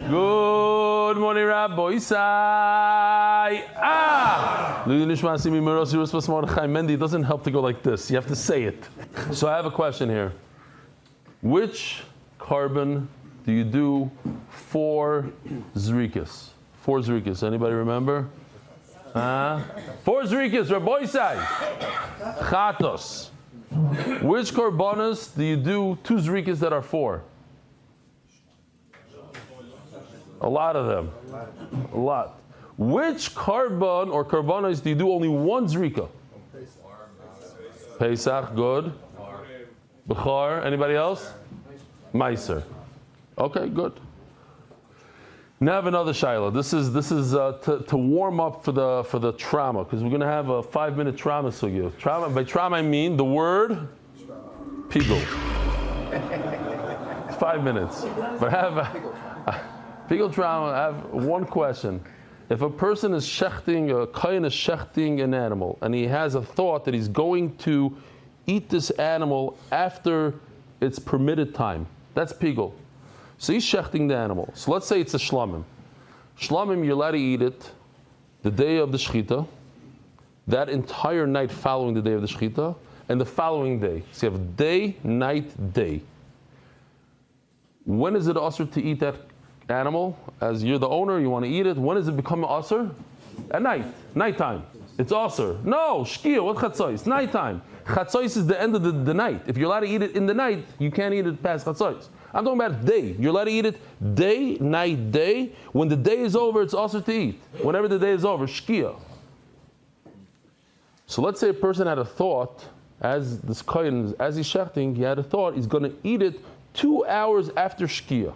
Good morning, Rabbi Isai. Mendy, it doesn't help to go like this. You have to say it. So I have a question here. Which carbon do you do 4 zrikas? 4 zrikas. Anybody remember? 4 zrikas, Rabbi Isai. Chatos. Which carbonas do you do 2 zrikas that are 4? A lot of them. A lot. Which carbon or carbonas do you do only 1 zrika? Pesach, good. Bechar, anybody else? Meiser. Okay, good. Now I have another shaila. This is to warm up for the trauma, because we're going to have a 5-minute trauma sugya. Trauma, by trauma I mean the word pigul. It's 5 minutes. But I have pigul trauma. I have one question. If a person is shechting, a kohen is shechting an animal, and he has a thought that he's going to eat this animal after its permitted time, that's pigul. So he's shechting the animal. So let's say it's a shlamim. Shlamim, you're allowed to eat it the day of the shechita, that entire night following the day of the shechita, and the following day. So you have day, night, day. When is it asur to eat that animal? As you're the owner, you want to eat it. When does it become asur? At night, nighttime. It's asur. No, shkia, what chatzos? Nighttime. Chatzos is the end of the night. If you're allowed to eat it in the night, you can't eat it past chatzos. I'm talking about day. You're allowed to eat it day, night, day. When the day is over, it's asur to eat. Whenever the day is over, shkia. So let's say a person had a thought, as this kohen, as he's shechting, he had a thought, he's going to eat it 2 hours after shkia.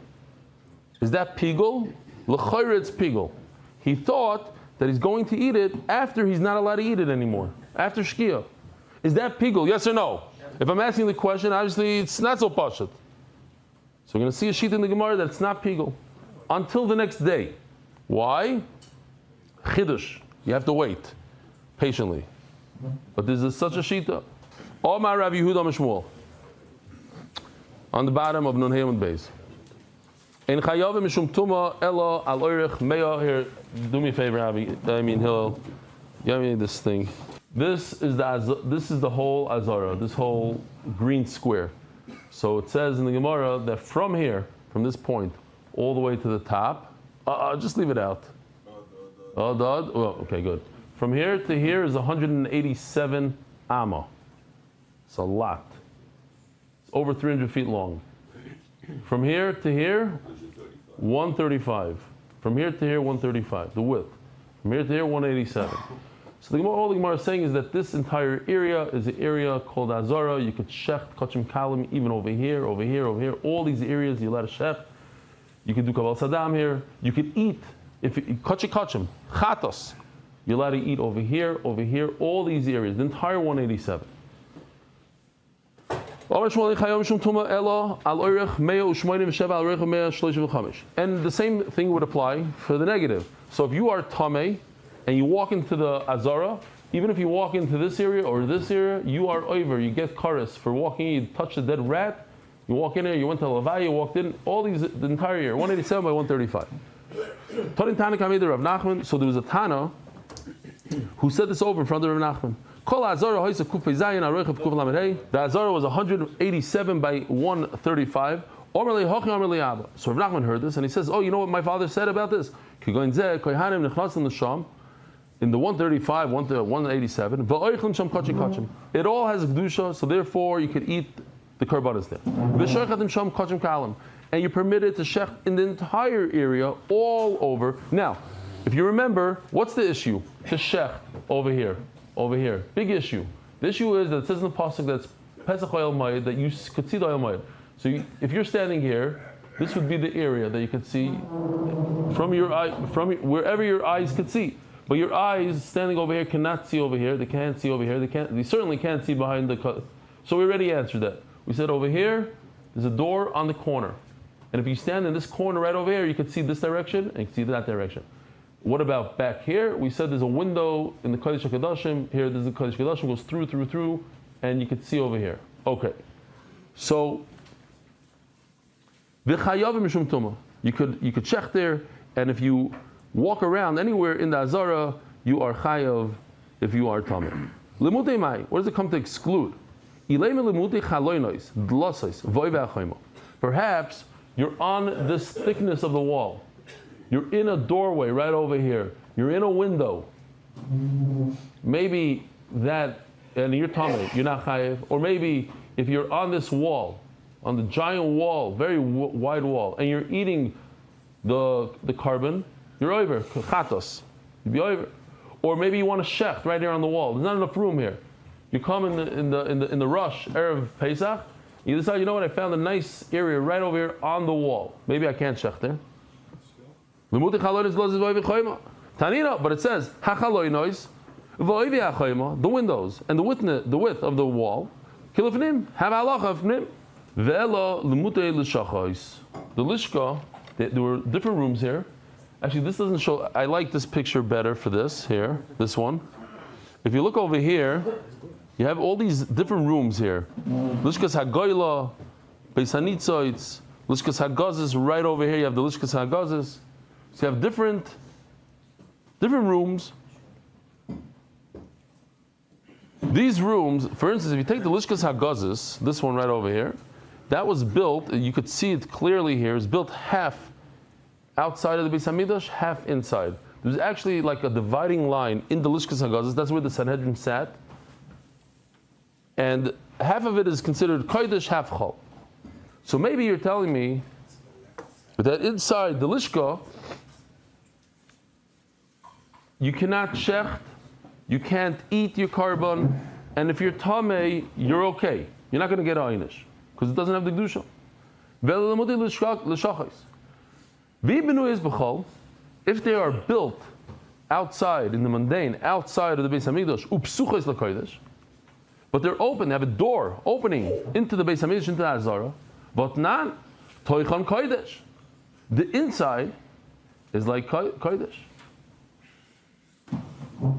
Is that pigul? L'chayr, it's pigul. He thought that he's going to eat it after he's not allowed to eat it anymore, after shkia. Is that pigul? Yes or no? If I'm asking the question, obviously it's not so pashut. So we're going to see a sheet in the Gemara that it's not pigul until the next day. Why? Chidush. You have to wait patiently. But this is such a shita. Omar Rav Yehuda Mishmuel. On the bottom of Nun Heyam Beis. In Chayavim Mishum Tuma Elo Al Oirich Meya. Here, do me a favor, Avi. Hillel. Give me this thing. This is the whole Azara, this whole green square. So it says in the Gemara that from here, from this point, all the way to the top, just leave it out. Okay, good. From here to here is 187 amma. It's a lot. It's over 300 feet long. From here to here, 135. From here to here, 135, the width. From here to here, 187. So all the Gemara is saying is that this entire area is an area called Azara. You could shecht, kachim kalim, even over here, over here, over here. All these areas you're allowed to shecht. You could do kaval sadam here. You could eat, if kachim, chatos. You're allowed to eat over here, all these areas, the entire 187. And the same thing would apply for the negative. So if you are tamei and you walk into the Azara, even if you walk into this area or this area, you are over. You get kares for walking. You touch the dead rat. You walk in there. You went to Levai. You walked in. All these, the entire year, 187 by 135. So there was a Tana who said this over in front of Rav Nachman. The Azara was 187 by 135. So Rav Nachman heard this and he says, oh, you know what my father said about this? In the 135, 187, it all has kedusha, so therefore you could eat the karbanas there. And you're permitted to shech in the entire area, all over. Now, if you remember, what's the issue? To shech over here. Big issue. The issue is that it says in the pasuk that's Pesach Oyel Moed, that you could see the Oyel Moed. So if you're standing here, this would be the area that you could see from your eye, from wherever your eyes could see. But your eyes standing over here cannot see over here. They can't see over here. They certainly can't see behind the. So we already answered that. We said over here, there's a door on the corner, and if you stand in this corner right over here, you can see this direction and you can see that direction. What about back here? We said there's a window in the Kodesh HaKadoshim. Here, there's the Kodesh HaKadoshim, goes through, and you can see over here. Okay. So V'chayavim mishum tuma. You could check there, and if you walk around anywhere in the Azara, you are chayav if you are tameh. Limudei mai. What does it come to exclude? Perhaps you're on this thickness of the wall. You're in a doorway right over here. You're in a window. Maybe that, and you're tameh, you're not chayav. Or maybe if you're on this wall, on the giant wall, very wide wall, and you're eating the carbon, you're over, chatos, you'd be over. Or maybe you want a shecht right here on the wall. There's not enough room here. You come in the rush, Erev Pesach, you decide, you know what, I found a nice area right over here on the wall. Maybe I can't shecht there. Tanina, but it says, the windows and the width of the wall, have halacha. The lishka, there were different rooms here. Actually, this doesn't show. I like this picture better for this here, this one. If you look over here, you have all these different rooms here. Lishkas hagoyla, beis hanitzoitz, lishkas hagazis. Right over here, you have the lishkas hagazis. So you have different rooms. These rooms, for instance, if you take the lishkas hagazis, this one right over here, that was built. You could see it clearly here. It's built half outside of the Beis Hamikdash, half inside. There's actually like a dividing line in the Lishkas HaGazos. That's where the Sanhedrin sat. And half of it is considered Kodesh, half Chol. So maybe you're telling me that inside the Lishka, you cannot shecht, you can't eat your carbon, and if you're tamei, you're okay. You're not going to get einish, because it doesn't have the Kedusha. If they are built outside, in the mundane, outside of the Beis Hamikdash, but they're open, they have a door opening into the Beis Hamikdash, into the Azara, but not toichan kodesh. The inside is like kodesh.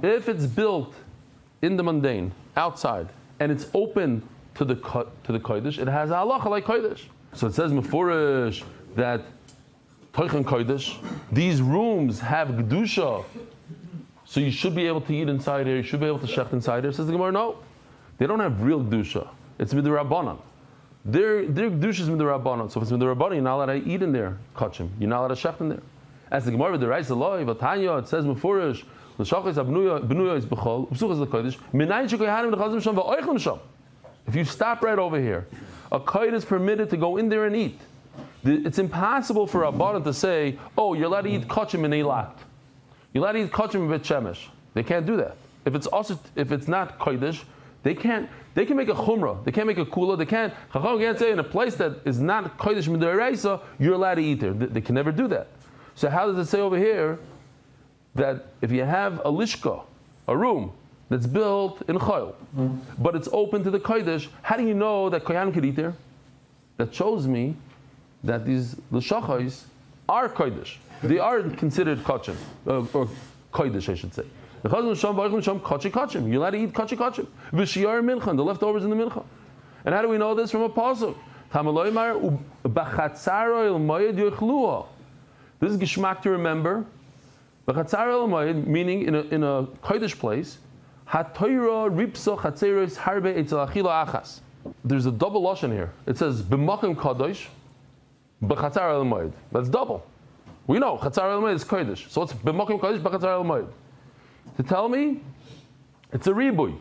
If it's built in the mundane, outside, and it's open to the kodesh, it has a halacha like kodesh. So it says mefurish that toichan kodesh, these rooms have gedusha, so you should be able to eat inside here, you should be able to shecht inside here. Says the Gemara, no. They don't have real kedusha. It's midrabanan. Their kedusha is midrabanan. So if it's midrabanan, you're not allowed to eat in there. Kachim. You're not allowed to shecht in there. As the Gemara with the Reis Eloi, Vatanya, it says mefurish, l'shachos abnuya is b'chol, u'psuchas l'kodesh, minayin shekoyanim l'chazim sham v'oichlim sham. If you stop right over here, a kohen is permitted to go in there and eat. It's impossible for a Rabbanan to say, oh, you're allowed to eat kachim in Eilat. You're allowed to eat kachim in Bet Shemesh. They can't do that. If it's not kodesh, they can make a chumrah. They can't make a kula. They can't say in a place that is not kodesh midaraisa, you're allowed to eat there. They can never do that. So how does it say over here that if you have a lishka, a room that's built in chayil, but it's open to the kodesh, how do you know that kohen could eat there? That shows me that these l'shachos are kodesh. They are considered kachim, or kodesh, I should say. You're allowed to eat kachim. V'shiyar mincha, the leftovers in the mincha. And how do we know this from a pasuk? This is geshmak to remember. Meaning in a kodesh place. There's a double lashon here. It says b'makom kadosh, b'chatzar el moed. That's double. We know chatzar el moed is kodesh, so it's b'makom kadosh b'chatzar el moed. To tell me, it's a ribui.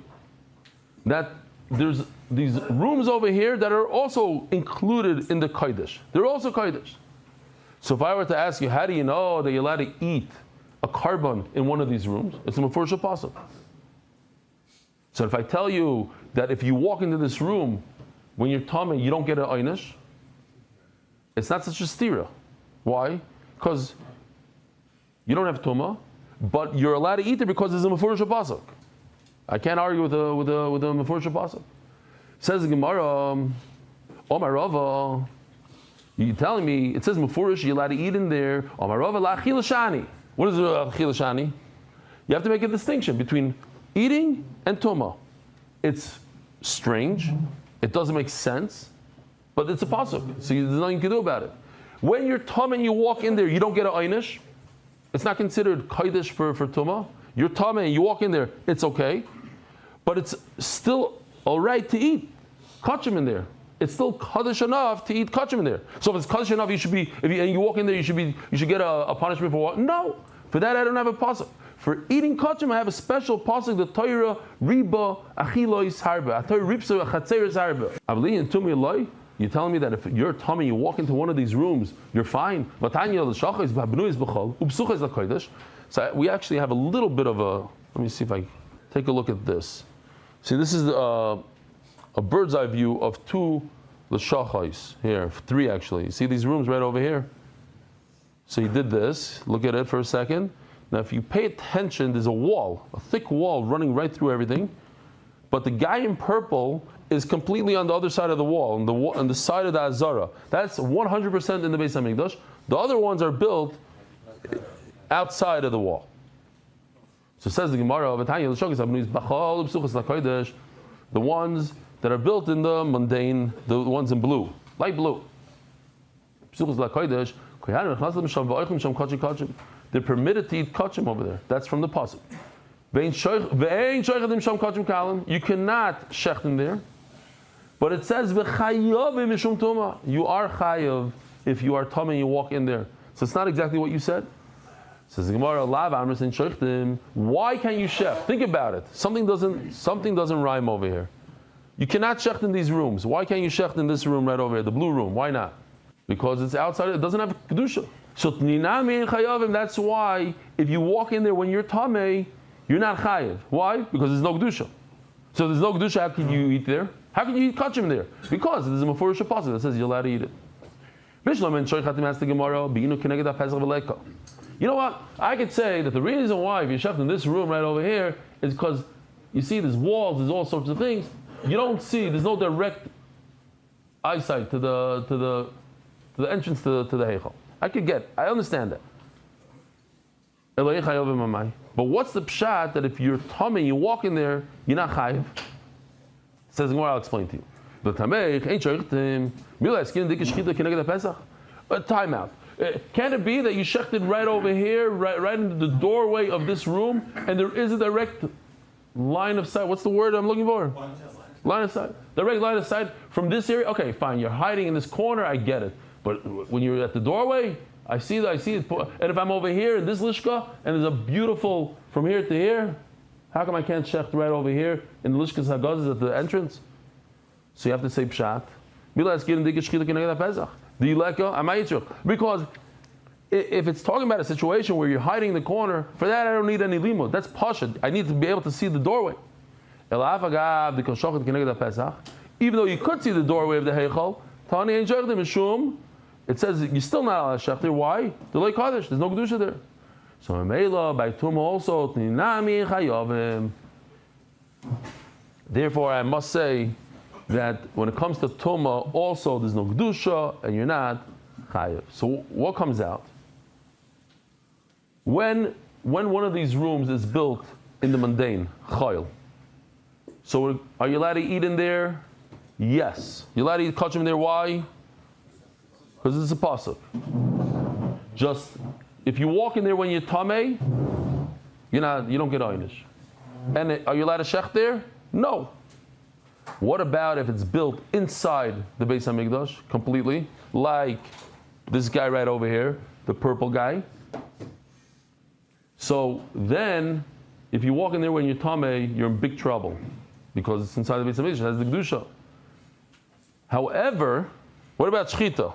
That there's these rooms over here that are also included in the kodesh. They're also kodesh. So if I were to ask you, how do you know that you're allowed to eat a carbon in one of these rooms? It's a mefurish pasuk. So if I tell you that if you walk into this room, when you're tamei, you don't get an einish, it's not such a stira. Why? Because you don't have tumah, but you're allowed to eat it because it's a mefurish pasuk. I can't argue with a mefurish pasuk. Says the Gemara, Omar Rava, you're telling me it says mefurish, you're allowed to eat in there. Omar Rava la chilashani. What is chilashani? You have to make a distinction between eating and tumah. It's strange. It doesn't make sense, but it's a pasuk, so there's nothing you can do about it. When you're tum and you walk in there, you don't get an einish. It's not considered kodesh for tumah. You're tum and you walk in there, it's okay. But it's still all right to eat kachim in there. It's still kaddish enough to eat kachim in there. So if it's kaddish enough, you should be. And you walk in there, you should get a punishment for what? No, for that I don't have a pasuk. For eating kachim, I have a special pasuk. The Torah riba achilois harba. Torah ripsa achatzeres harba. Avli and tumi loy. You're telling me that if you're tummy, you walk into one of these rooms, you're fine. Vatanya l'shachos v'habnuis b'chol ubsuches l'kodesh. So we actually have a little bit of a. Let me see if I take a look at this. See, this is a bird's eye view of two l'shachos here, three actually. You see these rooms right over here. So you did this. Look at it for a second. Now, if you pay attention, there's a wall, a thick wall running right through everything. But the guy in purple is completely on the other side of the wall, on the side of the Chazarah. That's 100% in the Beis HaMikdash. The other ones are built outside of the wall. So it says the Gemara, the ones that are built in the mundane, the ones in blue, light blue. They're permitted to eat kachim over there. That's from the pasuk. You cannot shecht in there. But it says, you are chayav if you are tum and you walk in there. So it's not exactly what you said. Says the Gemara, why can't you shecht? Think about it. Something doesn't rhyme over here. You cannot shecht in these rooms. Why can't you shecht in this room right over here, the blue room? Why not? Because it's outside, it doesn't have kedusha. So that's why if you walk in there when you're tamei, you're not chayav. Why? Because there's no kedusha. So there's no kedusha. How can you eat there? How can you eat kachim there? Because there's a mefurish pasuk that says you're allowed to eat it. You know what? I could say that the reason why if you're shecht in this room right over here is because you see there's walls, there's all sorts of things. You don't see. There's no direct eyesight to the entrance to the heichal. I understand that. But what's the pshat that if you're tummy, you walk in there, you're not chayiv? Says more, I'll explain to you. Time out. Can it be that you shechted right over here, right into the doorway of this room, and there is a direct line of sight? What's the word I'm looking for? Line of sight. Direct line of sight from this area. Okay, fine. You're hiding in this corner. I get it. But when you're at the doorway, I see it. And if I'm over here in this lishka, and there's a beautiful from here to here, how come I can't shecht right over here in the lishkas hagazes at the entrance? So you have to say pshat. Because if it's talking about a situation where you're hiding in the corner, for that I don't need any limud. That's pashut. I need to be able to see the doorway. Even though you could see the doorway of the heichal, it says you're still not allowed to shechter. Why? The lake kaddish. There's no kedusha there. So by tumah also. Therefore, I must say that when it comes to tumah, also there's no kedusha, and you're not chayav. So what comes out? When one of these rooms is built in the mundane chayil, so are you allowed to eat in there? Yes. You're allowed to eat kachim in there. Why? Because it's a pasuk. Just if you walk in there when you're tamei, you don't get einish. And are you allowed to shech there? No. What about if it's built inside the Beis HaMikdash completely, like this guy right over here, the purple guy? So then, if you walk in there when you're tamei, you're in big trouble because it's inside the Beis HaMikdash. It has the kedusha. However, what about shchita?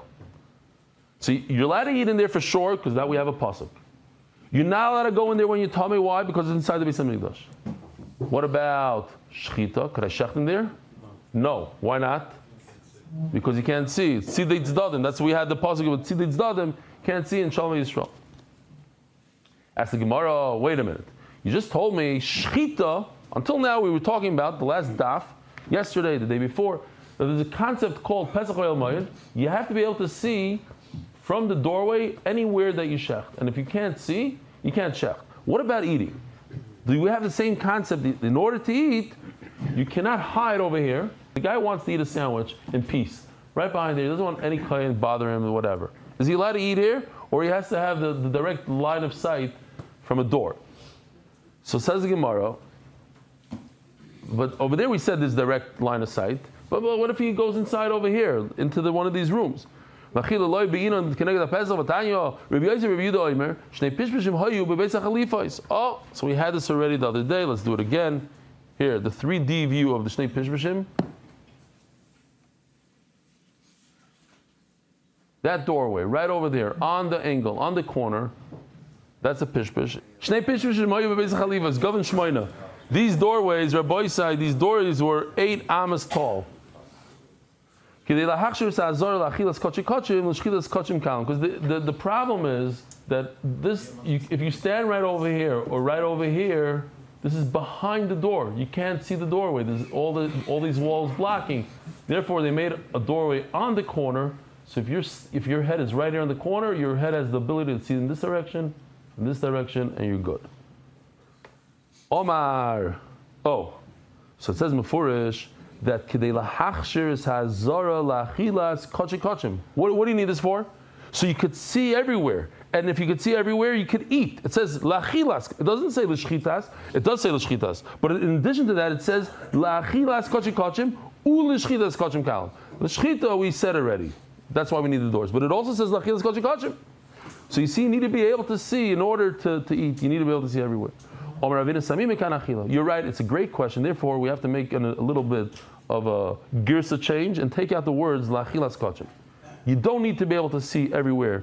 So you're allowed to eat in there for sure, because that we have a pasuk. You're not allowed to go in there when you're tummy. Why? Because it's inside the Beis HaMikdash. What about shchita? Could I shecht in there? No. Why not? Because you can't see. Tzidei tzdadim. That's why we had the pasuk with tzidei tzdadim. Can't see in Shalom Yisrael. Ask the Gemara, wait a minute. You just told me shchita. Until now we were talking about the last daf, yesterday, the day before, that there's a concept called Pesach Oyel Moed. You have to be able to see from the doorway anywhere that you shecht. And if you can't see, you can't shecht. What about eating? Do we have the same concept? In order to eat, you cannot hide over here. The guy wants to eat a sandwich in peace. Right behind there. He doesn't want any client bother him or whatever. Is he allowed to eat here? Or he has to have the direct line of sight from a door? So says the Gemara, but over there we said there's direct line of sight. But what if he goes inside over here, into one of these rooms? Oh, so we had this already the other day. Let's do it again. Here, the 3D view of the Shnei Pishpishim. That doorway, right over there, on the angle, on the corner, that's a Pishpish. Shnei Pishpishim hayu bebeis chalifos, Govin Shmoina. These doorways, Rabbi side, these doorways were 8 amas tall. Because the problem is that this, if you stand right over here or right over here, this is behind the door. You can't see the doorway. There's all these walls blocking. Therefore, they made a doorway on the corner. So if your head is right here on the corner, your head has the ability to see in this direction, and you're good. Omar. Oh, so it says Mefurish that Kidei lahachshir is Chazarah lachilas kochi kochim. What do you need this for? So you could see everywhere. And if you could see everywhere, you could eat. It says lachilas. It doesn't say l'shchitas. It does say l'shchitas. But in addition to that, it says lachilas kochi kochim u'l'shchitas kochim kalam. L'shchita we said already. That's why we need the doors. But it also says lachilas kochi kochim. So you see, you need to be able to see in order to eat. You need to be able to see everywhere. You're right, it's a great question. Therefore, we have to make a little bit of a girsa change and take out the words lachilas kochim. You don't need to be able to see everywhere.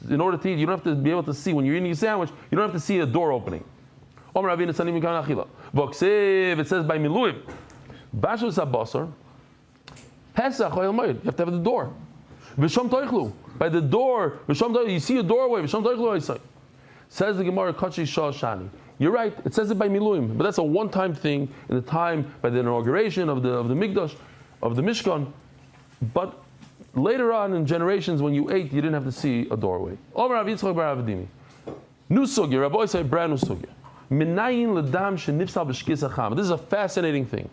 In order to eat, you don't have to be able to see when you're eating a sandwich. You don't have to see a door opening. It says by miluim, bashus habasar, pesach oil moed. You have to have the door. V'sham toichlu, by the door. You see a doorway. V'sham toichlu oisai. Says the Gemara kachi shah shani. You're right. It says it by miluim, but that's a one-time thing in the time by the inauguration of the Mikdash, of the Mishkan. But later on in generations, when you ate, you didn't have to see a doorway. New sugya, Rabbi say brand new sugya. Minayin ledam shenifsal b'shkis hacham. This is a fascinating thing.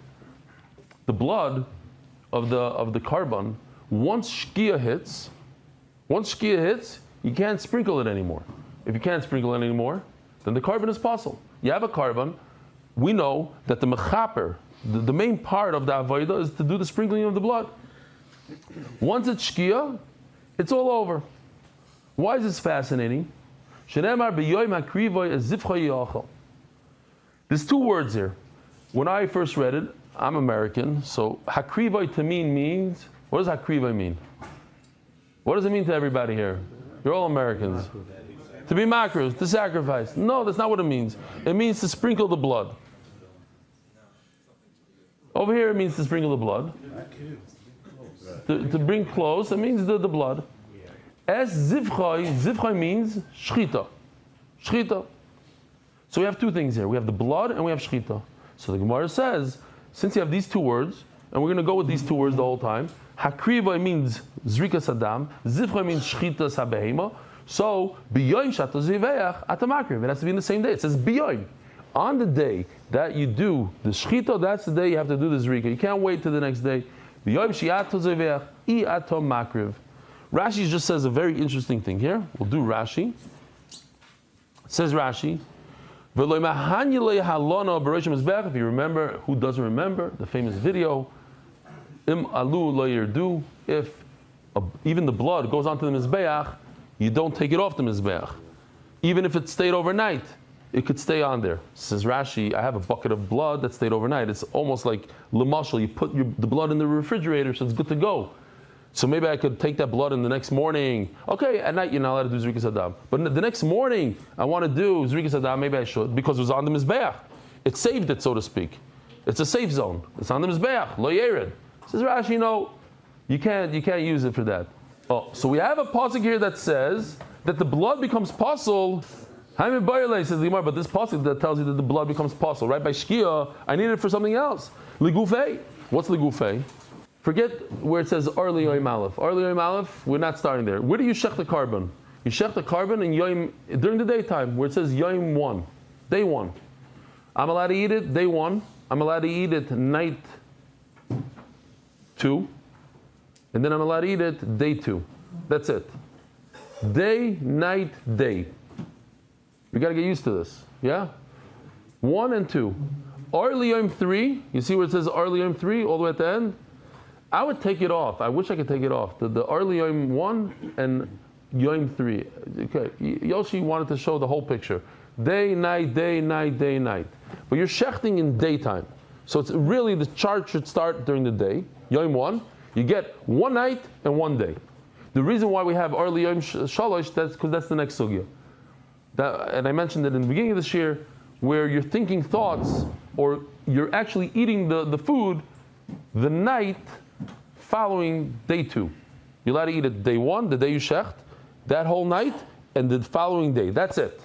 The blood of the carbon, once shkia hits, you can't sprinkle it anymore. If you can't sprinkle it anymore, then the carbon is possible. You have a carbon. We know that the mechaper, the main part of the avodah, is to do the sprinkling of the blood. Once it's shkia, it's all over. Why is this fascinating? There's 2 words here. When I first read it, I'm American, so hakrivai to me means, what does hakrivai mean? What does it mean to everybody here? You're all Americans. To be makros, to sacrifice. No, that's not what it means. It means to sprinkle the blood. Over here it means to sprinkle the blood. To bring close, it means the blood. As zivchai means shchita. Shchita. So we have 2 things here. We have the blood and we have shchita. So the Gemara says, since you have these 2 words, and we're going to go with these 2 words the whole time, hakrivai means zrika sadam, zivchai means shchita sabehema. So, biyoim shato ziveach atamakriv. It has to be in the same day. It says biyoim. On the day that you do the shchita, that's the day you have to do the zrika. You can't wait till the next day. Biyoim shiato ziveach I atom makriv. Rashi just says a very interesting thing here. We'll do Rashi. It says Rashi, if you remember, who doesn't remember, the famous video, im alu lo yirdu, if even the blood goes onto the mizbeach, you don't take it off the mizbeach. Even if it stayed overnight, it could stay on there. Says Rashi, I have a bucket of blood that stayed overnight. It's almost like lemashal. You put the blood in the refrigerator, so it's good to go. So maybe I could take that blood in the next morning. Okay, at night you're not allowed to do Zrikas Adam. But the next morning, I want to do Zrikas Adam, maybe I should, because it was on the Mizbeach. It saved it, so to speak. It's a safe zone. It's on the Mizbeach, Lo Yered. Says Rashi, no, you can't use it for that. Oh, so we have a pasuk here that says that the blood becomes pasul. Haimim Bayalei says the Gemara, but this pasuk that tells you that the blood becomes pasul, right? By Shkia, I need it for something else. Ligufei. What's ligufei? Forget where it says Arli Yoim Aleph. Arli Yoim Aleph, we're not starting there. Where do you shech the carbon? You shech the carbon in Yoim during the daytime, where it says Yoim 1, day 1. I'm allowed to eat it day 1. I'm allowed to eat it night 2. And then I'm allowed to eat it day 2. That's it. Day, night, day. We got to get used to this. Yeah? 1 and 2. Ariel Yom 3, you see where it says Ariel Yom 3 all the way at the end? I would take it off. I wish I could take it off. The Ariel Yom 1 and Yom 3. Okay. Yoshi wanted to show the whole picture. Day, night, day, night, day, night. But you're shechting in daytime. So it's really, the chart should start during the day. Yom 1, you get 1 night and 1 day. The reason why we have Ariel Yom Shalosh, that's because that's the next sugya. And I mentioned it in the beginning of this year, where you're thinking thoughts, or you're actually eating the food the night following day 2. You're allowed to eat it day 1, the day you shecht, that whole night, and the following day. That's it.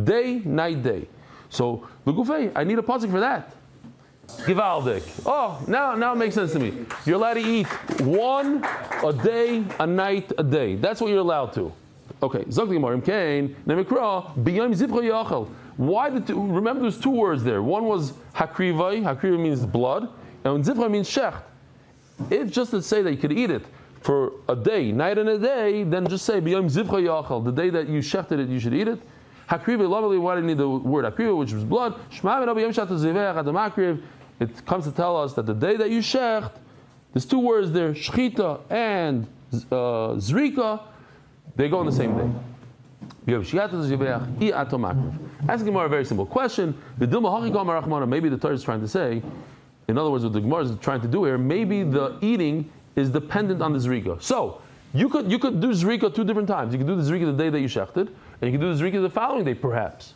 Day, night, day. So, L'gufei, I need a pasuk for that. Givaldik. Oh, now it makes sense to me. You're allowed to eat 1 a day, a night, a day. That's what you're allowed to. Okay. Why the two? Remember, there's 2 words there. One was hakrivai. Hakrivai means blood, and zivcha means shecht. If just to say that you could eat it for a day, night and a day, then just say b'yom zivcha yachal. The day that you shechted it, you should eat it. Hakrivai, lovely. Why do you need the word hakrivai, which was blood? It comes to tell us that the day that you shecht, there's 2 words there, shchita and zrika. They go on the same day. Asking Gemara a very simple question. Maybe the Torah is trying to say, in other words, what the Gemara is trying to do here, maybe the eating is dependent on the zrika. So you could do zrika 2 different times. You could do the zrika the day that you shechted, and you can do the zrika the following day, perhaps.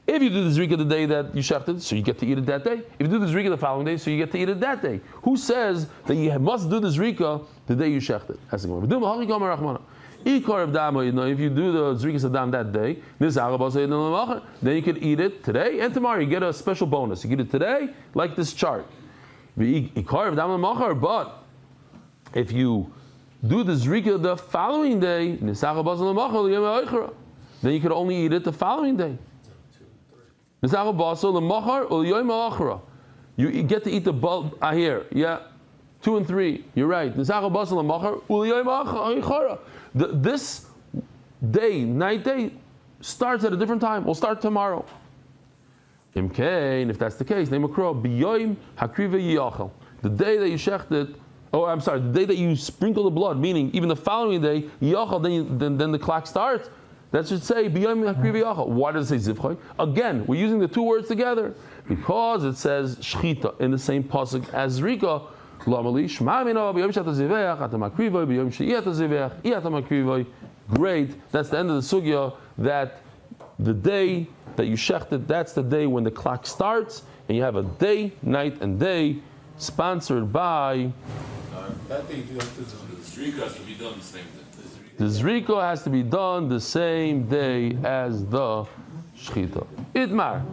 If you do the zrika the day that you shechted, so you get to eat it that day. If you do the zrika the following day, so you get to eat it that day. Who says that you must do the zrika the day you shechted? Asking Gemara. If you do the zrikas adam that day, then you can eat it today and tomorrow. You get a special bonus. You get it today, like this chart. But if you do the zrika the following day, then you can only eat it the following day. You get to eat the bulb here. Yeah. 2 and 3. You're right. This day, night day, starts at a different time. We'll start tomorrow. If that's the case, the day that you shechted, the day that you sprinkle the blood, meaning even the following day, then the clock starts. That should say b'yom hakriva yachal. Why does it say zivchai? Again, we're using the 2 words together because it says shchita in the same pasuk as zrika. Great. That's the end of the sugya, that the day that you shechted, that's the day when the clock starts, and you have a day, night, and day, sponsored by... That day you have to do the zrika has to be done the same day. The zrika has to be done the same day as the shechita. Itmar.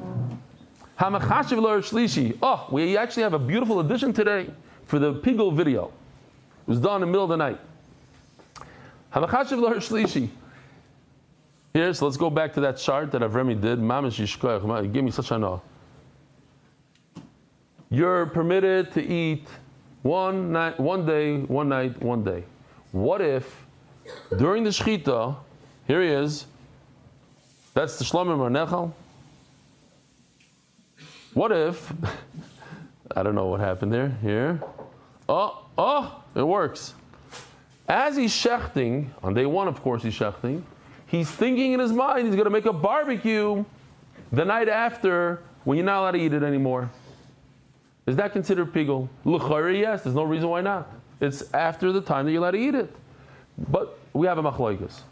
Oh, we actually have a beautiful addition today for the Pigel video. It was done in the middle of the night. Here, so let's go back to that chart that Avremi did. Give me such a no. You're permitted to eat 1 night, 1 day, 1 night, 1 day. What if during the shechita, here he is, that's the Shlomim Marnechal. What if, I don't know what happened there, here. Oh, it works. As he's shechting, on day 1, of course, he's shechting, he's thinking in his mind he's going to make a barbecue the night after when you're not allowed to eat it anymore. Is that considered pigul? L'chayre, yes. There's no reason why not. It's after the time that you're allowed to eat it. But we have a machlokes.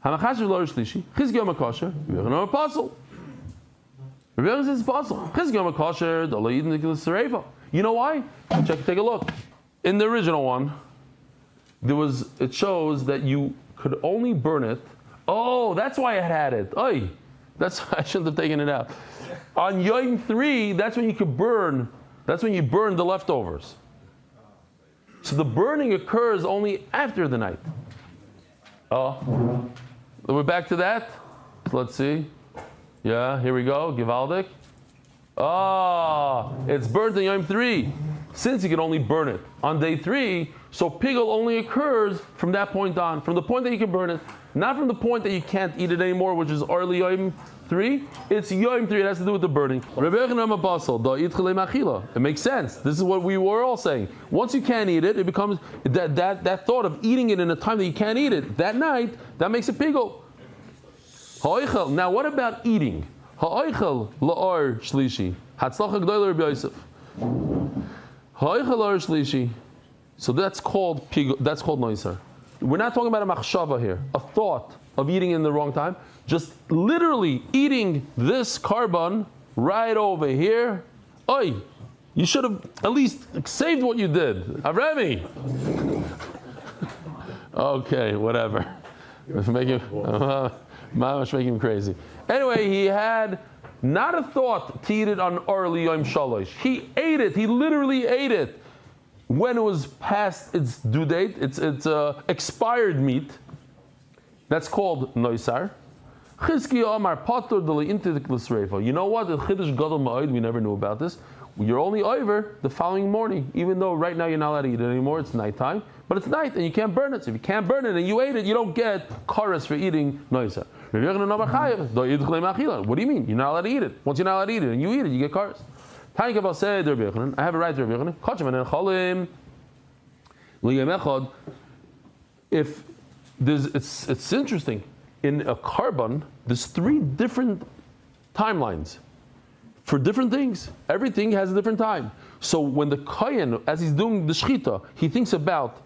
Hamachashiv lo shlishi, chizkiya makosher, v'yechon apostle. Rebbe says it's possible. Chizkiya makosher, the lo yidin niklas sereifa. You know why? Take a look. In the original one, it shows that you could only burn it. Oh, that's why I had it. Oy, I shouldn't have taken it out. On Yom 3, that's when you could burn. That's when you burn the leftovers. So the burning occurs only after the night. Oh, we're back to that. Let's see. Yeah, here we go. Givaldik. It's burnt on Yom 3. Since you can only burn it on day 3, So pigul only occurs from that point on, from the point that you can burn it, not from the point that you can't eat it anymore, which is early Yom 3. It's Yom 3, it has to do with the burning. It makes sense. This is what we were all saying. Once you can't eat it, it becomes, that thought of eating it in a time that you can't eat it, that night, that makes it pigul. Now what about eating? Ha'oichel la'or shlishi. Hatzlacha g'doyla Rabbi Yosef. Ha'oichel la'or shlishi. So that's called pigul, that's called noiser. We're not talking about a machshava here, a thought of eating in the wrong time. Just literally eating this carbon right over here. Oi, you should have at least saved what you did. Avremi. Okay, whatever. Making him crazy. Anyway, he had not a thought to eat it on early Yom Shalosh. He ate it. He literally ate it when it was past its due date. It's expired meat. That's called noisar. You know what? The Chiddush Gadol Ma'od, we never knew about this. You're only over the following morning, even though right now you're not allowed to eat it anymore. It's nighttime, but it's night and you can't burn it. So if you can't burn it and you ate it, you don't get chorus for eating noisar. What do you mean? You're not allowed to eat it. Once you're not allowed to eat it and you eat it, you get chorus. I have a right to Rabbi Yochanan. If there's, it's interesting. In a carbon, there's 3 different timelines for different things. Everything has a different time. So when the kohen, as he's doing the shechita, he thinks about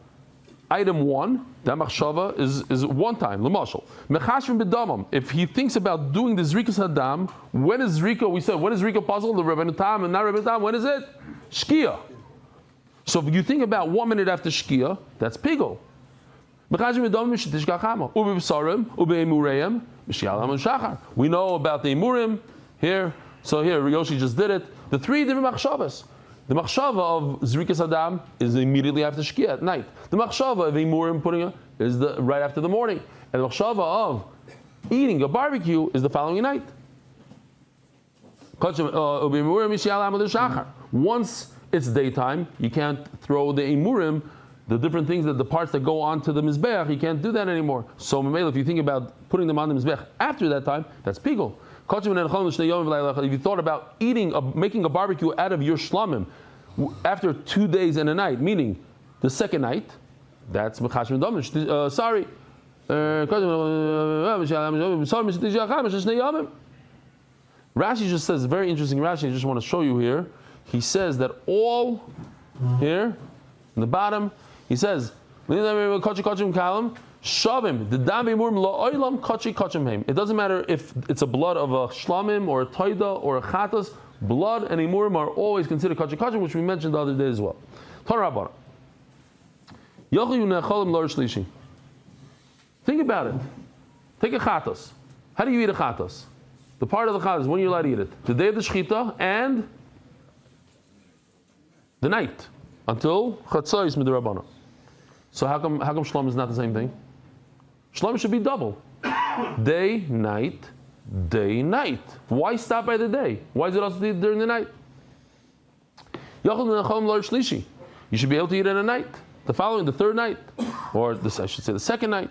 item 1, that machshava is one time, l'mashal. Mechashvim b'damam. If he thinks about doing the zrikas hadam, when is zrika? We said, when is zrika puzzle? The Rebbeinu Tam and not Rebbeinu Tam. When is it? Shkia. So if you think about 1 minute after shkia, that's pigul. We know about the emurim here. So here, Yoshi just did it. The 3 different machshavas. The machshava of zrikas hadam is immediately after shkia at night. The machshava of emurim putting it is right after the morning, and the machshava of eating a barbecue is the following night. Once it's daytime, you can't throw the emurim, the different things, the parts that go onto the mizbeach, you can't do that anymore. So if you think about putting them on the mizbeach after that time, that's pigul. If you thought about making a barbecue out of your shlamim after 2 days and a night, meaning the second night, that's mechashim damish. Sorry. Rashi just says, very interesting Rashi, I just want to show you here. He says that all here, in the bottom, he says, it doesn't matter if it's a blood of a shlamim or a toida or a chatas, blood and imurim are always considered kachi kachim, which we mentioned the other day as well. Think about it. Take a chatas. How do you eat a chatas? The part of the chatas, when you're allowed to eat it? The day of the shechita and the night until chatzos midrabana. So how come shlom is not the same thing? Shlom should be double. Day, night, day, night. Why stop by the day? Why is it also during the night? You should be able to eat it at a night. The 3rd night. Or I should say the 2nd night.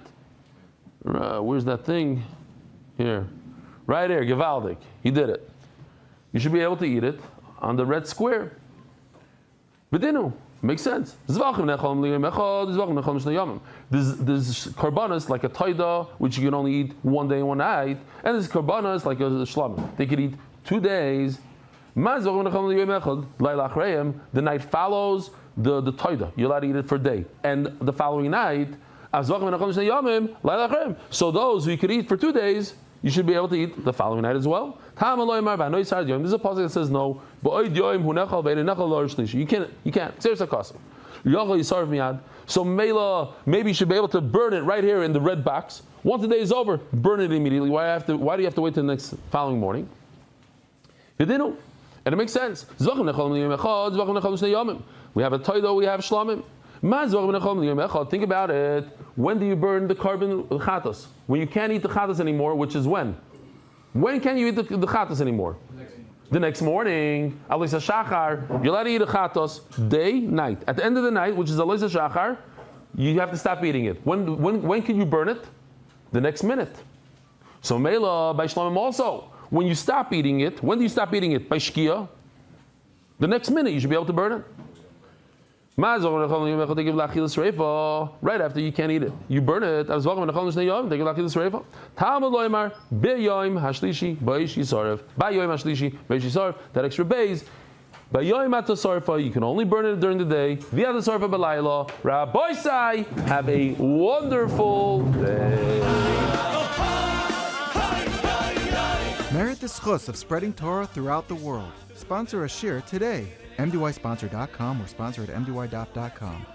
Where's that thing? Here. Right here, Gevaldik. He did it. You should be able to eat it on the red square. B'dinu. Makes sense. There's karbanas like a taida, which you can only eat 1 day and 1 night, and there's karbanas like a shlamim. They could eat 2 days. The night follows the taida. You're allowed to eat it for a day, and the following night. So those who you could eat for 2 days, you should be able to eat the following night as well. There's a passage that says no. You can't. So maybe you should be able to burn it right here in the red box. Once the day is over, burn it immediately. Why do you have to wait till the next following morning? And it makes sense. We have a toido, we have shlamim. Think about it. When do you burn the carbon chatas? When you can't eat the chatas anymore, which is when? When can you eat the chatas anymore? The next morning, Alisa Shachar, you're allowed to eat a chatos day, night. At the end of the night, which is Alisa Shachar, you have to stop eating it. When can you burn it? The next minute. So Mela by Shlamim also, when you stop eating it, when do you stop eating it? By Shkia. The next minute you should be able to burn it. Right after you can't eat it. You burn it. That extra base. You can only burn it during the day. Rabbi Sai, have a wonderful day. Merit the schus of spreading Torah throughout the world. Sponsor a shir today. MDYsponsor.com or sponsor at MDYDAF.com.